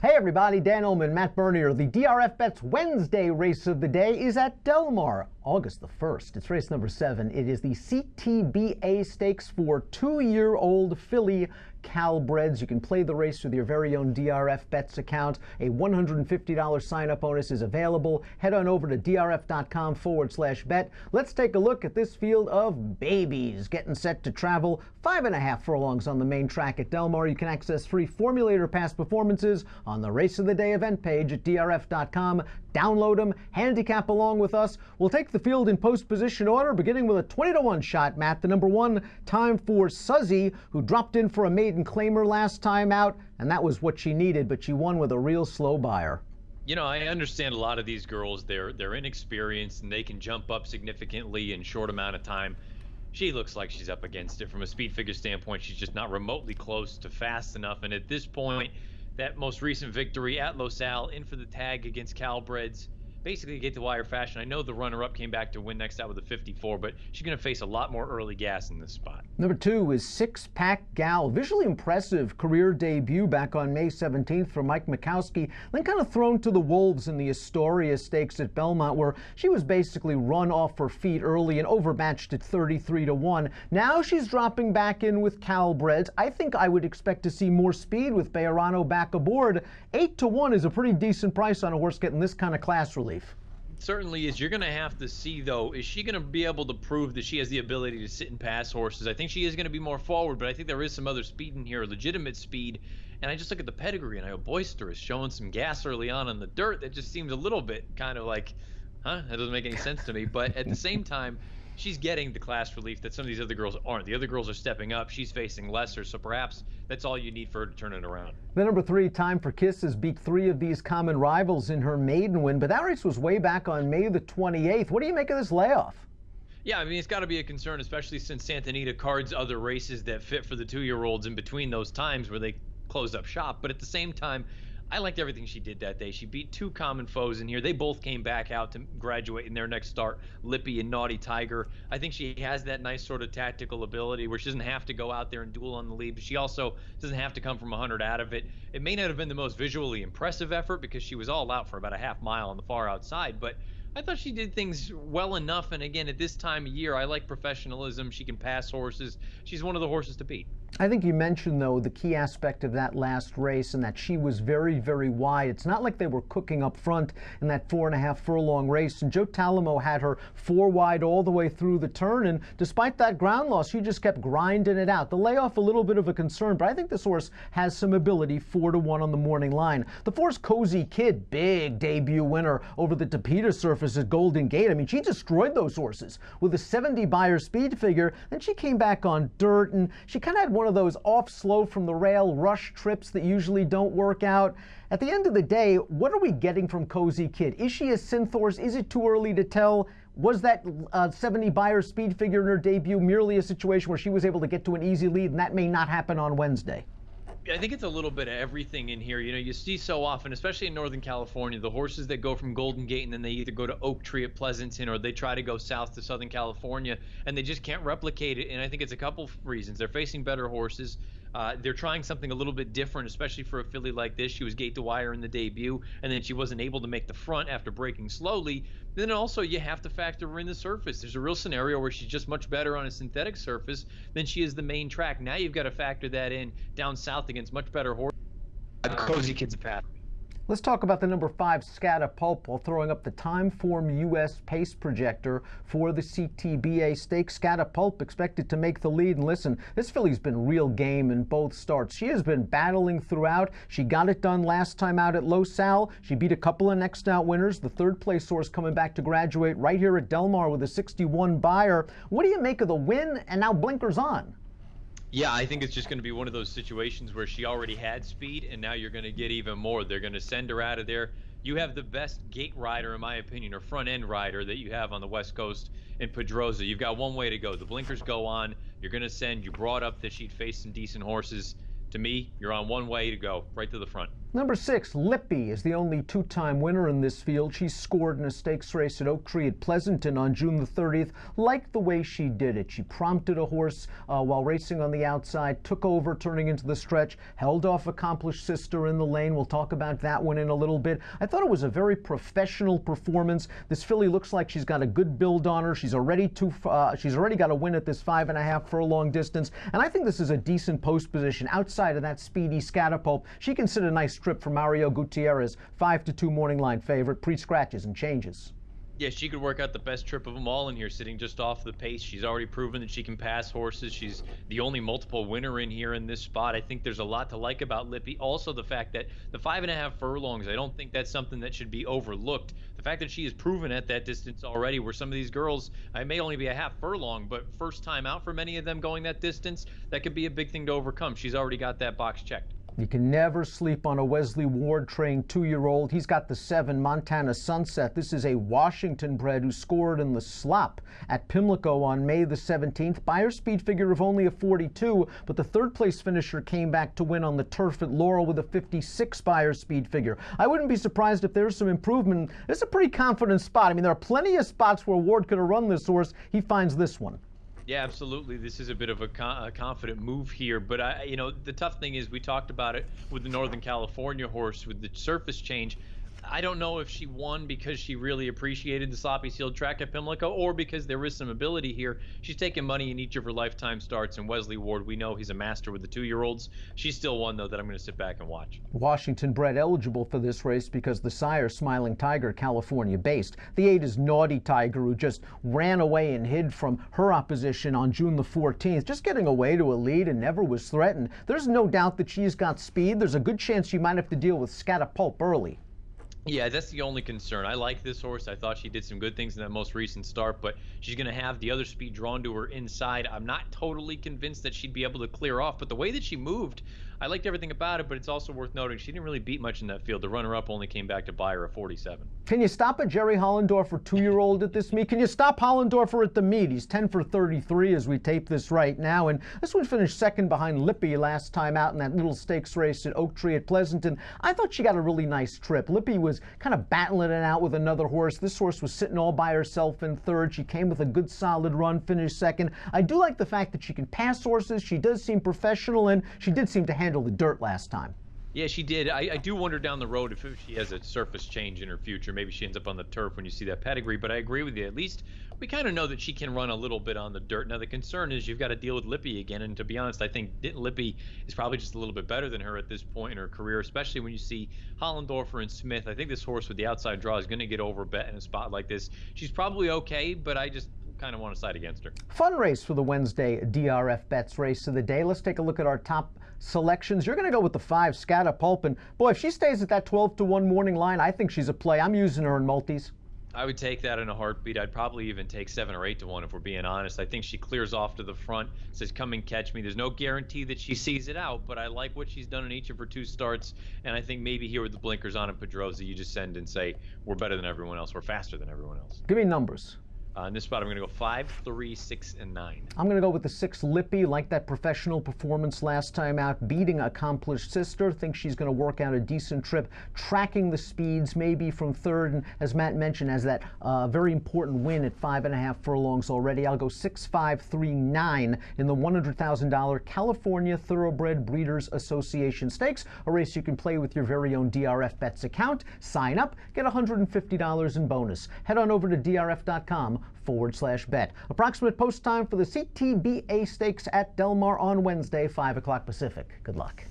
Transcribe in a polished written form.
Hey everybody, Dan Illman, Matt Bernier. The DRFBets Wednesday race of the day is at Del Mar, August the 1st. It's race number 7. It is the CTBA stakes for 2-year-old filly Calbreds. You can play the race with your very own DRFBets account. A $150 sign-up bonus is available. Head on over to drf.com/bet. Let's take a look at this field of babies getting set to travel 5.5 furlongs on the main track at Del Mar. You can access free Formulator Pass performances on the Race of the Day event page at drf.com. Download them, handicap along with us. We'll take the field in post position order, beginning with a 20-1 shot, Matt. The number 1 time for Suzy, who dropped in for a maiden claimer last time out, and that was what she needed, but she won with a real slow buyer. You know, I understand a lot of these girls, they're inexperienced and they can jump up significantly in short amount of time. She looks like she's up against it from a speed figure standpoint. She's just not remotely close to fast enough, and at this point, that most recent victory at Los Al, in for the tag against Calbreds, basically get to wire fashion. I know the runner-up came back to win next out with a 54, but she's going to face a lot more early gas in this spot. Number 2 is Six Pack Gal. Visually impressive career debut back on May 17th for Mike Mikowski, then kind of thrown to the wolves in the Astoria Stakes at Belmont, where she was basically run off her feet early and overmatched at 33-1. Now she's dropping back in with Calbreds. I think I would expect to see more speed with Bejarano back aboard. 8-1 is a pretty decent price on a horse getting this kind of class relief. Certainly is. You're going to have to see, though, is she going to be able to prove that she has the ability to sit and pass horses? I think she is going to be more forward, but I think there is some other speed in here, legitimate speed. And I just look at the pedigree, and I go, boisterous, showing some gas early on in the dirt. That just seems a little bit kind of like, that doesn't make any sense to me. But at the same time, she's getting the class relief that some of these other girls aren't. The other girls are stepping up. She's facing lesser, so perhaps that's all you need for her to turn it around. The number 3 time for Kisses beat 3 of these common rivals in her maiden win, but that race was way back on May the 28th. What do you make of this layoff? Yeah, I mean, it's got to be a concern, especially since Santa Anita cards other races that fit for the 2-year-olds in between those times where they closed up shop. But at the same time, I liked everything she did that day. She beat 2 common foes in here. They both came back out to graduate in their next start, Lippy and Naughty Tiger. I think she has that nice sort of tactical ability where she doesn't have to go out there and duel on the lead, but she also doesn't have to come from 100 out of it. It may not have been the most visually impressive effort because she was all out for about a half mile on the far outside, but I thought she did things well enough. And again, at this time of year, I like professionalism. She can pass horses. She's one of the horses to beat. I think you mentioned, though, the key aspect of that last race and that she was very, very wide. It's not like they were cooking up front in that 4.5 furlong race. And Joe Talamo had her 4 wide all the way through the turn. And despite that ground loss, she just kept grinding it out. The layoff, a little bit of a concern, but I think this horse has some ability. 4-1 on the morning line. The 4's Cozy Kid, big debut winner over the Tapeta surface at Golden Gate. I mean, she destroyed those horses with a 70 buyer speed figure. Then she came back on dirt, and she kind of had one of those off slow from the rail rush trips that usually don't work out. At the end of the day, what are we getting from Cozy Kid? Is she a synth horse? Is it too early to tell? Was that 70 buyer speed figure in her debut merely a situation where she was able to get to an easy lead, and that may not happen on Wednesday? I think it's a little bit of everything in here. You know, you see so often, especially in Northern California, the horses that go from Golden Gate and then they either go to Oak Tree at Pleasanton or they try to go south to Southern California and they just can't replicate it. And I think it's a couple reasons. They're facing better horses. They're trying something a little bit different, especially for a filly like this. She was gate to wire in the debut, and then she wasn't able to make the front after breaking slowly. Then also you have to factor in the surface. There's a real scenario where she's just much better on a synthetic surface than she is the main track. Now you've got to factor that in down south against much better horses. Cozy Kid's a path. Let's talk about the number 5 Scatapulp while throwing up the Timeform US pace projector for the CTBA stakes. Scatapulp expected to make the lead. And listen, this filly's been real game in both starts. She has been battling throughout. She got it done last time out at Los Al. She beat a couple of next out winners. The 3rd place horse coming back to graduate right here at Del Mar with a 61 buyer. What do you make of the win and now blinkers on? Yeah, I think it's just going to be one of those situations where she already had speed, and now you're going to get even more. They're going to send her out of there. You have the best gate rider, in my opinion, or front-end rider that you have on the West Coast in Pedroza. You've got one way to go. The blinkers go on. You're going to send. You brought up that she'd face some decent horses. To me, you're on one way to go, right to the front. Number 6, Lippy is the only two-time winner in this field. She scored in a stakes race at Oak Tree at Pleasanton on June the 30th. Liked the way she did it. She prompted a horse while racing on the outside, took over turning into the stretch, held off Accomplished Sister in the lane. We'll talk about that one in a little bit. I thought it was a very professional performance. This filly looks like she's got a good build on her. She's already got a win at this 5.5 furlong distance, and I think this is a decent post position outside of that speedy Scatapulp. She can sit a nice trip for Mario Gutierrez, 5-2 morning line favorite, pre-scratches and changes. Yeah, she could work out the best trip of them all in here, sitting just off the pace. She's already proven that she can pass horses. She's the only multiple winner in here in this spot. I think there's a lot to like about Lippy. Also, the fact that the 5.5 furlongs, I don't think that's something that should be overlooked. The fact that she has proven at that distance already, where some of these girls, I may only be a half furlong, but first time out for many of them going that distance, that could be a big thing to overcome. She's already got that box checked. You can never sleep on a Wesley Ward-trained 2-year-old. He's got the 7 Montana Sunset. This is a Washington bred who scored in the slop at Pimlico on May the 17th. Buyer speed figure of only a 42, but the third place finisher came back to win on the turf at Laurel with a 56 buyer speed figure. I wouldn't be surprised if there's some improvement. It's a pretty confident spot. I mean, there are plenty of spots where Ward could have run this horse. He finds this one. Yeah, absolutely. This is a bit of a confident move here, but the tough thing is we talked about it with the Northern California horse with the surface change. I don't know if she won because she really appreciated the sloppy sealed track at Pimlico or because there is some ability here. She's taken money in each of her lifetime starts, and Wesley Ward, we know he's a master with the 2-year-olds. She's still one, though, that I'm going to sit back and watch. Washington bred eligible for this race because the sire, Smiling Tiger, California based. The 8 is Naughty Tiger, who just ran away and hid from her opposition on June the 14th, just getting away to a lead and never was threatened. There's no doubt that she's got speed. There's a good chance she might have to deal with Scatapulp early. Yeah, that's the only concern. I like this horse. I thought she did some good things in that most recent start, but she's going to have the other speed drawn to her inside. I'm not totally convinced that she'd be able to clear off, but the way that she moved, I liked everything about it, but it's also worth noting she didn't really beat much in that field. The runner-up only came back to buy her a 47. Can you stop a Jerry Hollendorfer 2-year-old at this meet? Can you stop Hollendorfer at the meet? He's 10 for 33 as we tape this right now, and this one finished second behind Lippy last time out in that little stakes race at Oak Tree at Pleasanton. I thought she got a really nice trip. Lippy was kind of battling it out with another horse. This horse was sitting all by herself in third. She came with a good solid run, finished second. I do like the fact that she can pass horses. She does seem professional, and she did seem to handle the dirt last time. Yeah, she did. I do wonder down the road if she has a surface change in her future. Maybe she ends up on the turf when you see that pedigree, but I agree with you. At least we kind of know that she can run a little bit on the dirt. Now, the concern is you've got to deal with Lippy again, and to be honest, I think Lippy is probably just a little bit better than her at this point in her career, especially when you see Hollendorfer and Smith. I think this horse with the outside draw is going to get over bet in a spot like this. She's probably okay, but I just kind of want to side against her. Fun race for the Wednesday DRFBets race of the day. Let's take a look at our top selections. You're going to go with the 5 Scatapulp, and boy, if she stays at that 12-1 morning line, I think she's a play. I'm using her in multis. I would take that in a heartbeat. I'd probably even take 7 or 8-1 if we're being honest. I think she clears off to the front, says come and catch me. There's no guarantee that she sees it out, but I like what she's done in each of her 2 starts, and I think maybe here with the blinkers on and Pedroza, you just send and say we're better than everyone else, we're faster than everyone else. Give me numbers. In this spot, I'm going to go 5, 3, 6, and 9. I'm going to go with the 6 Lippy. Like that professional performance last time out, beating Accomplished Sister. Think she's going to work out a decent trip, tracking the speeds maybe from third, and as Matt mentioned, has that very important win at 5.5 furlongs already. I'll go 6, 5, 3, 9 in the $100,000 California Thoroughbred Breeders Association Stakes, a race you can play with your very own DRFBets account. Sign up, get $150 in bonus. Head on over to drf.com/bet. Approximate post time for the CTBA Stakes at Del Mar on Wednesday, 5 o'clock Pacific. Good luck.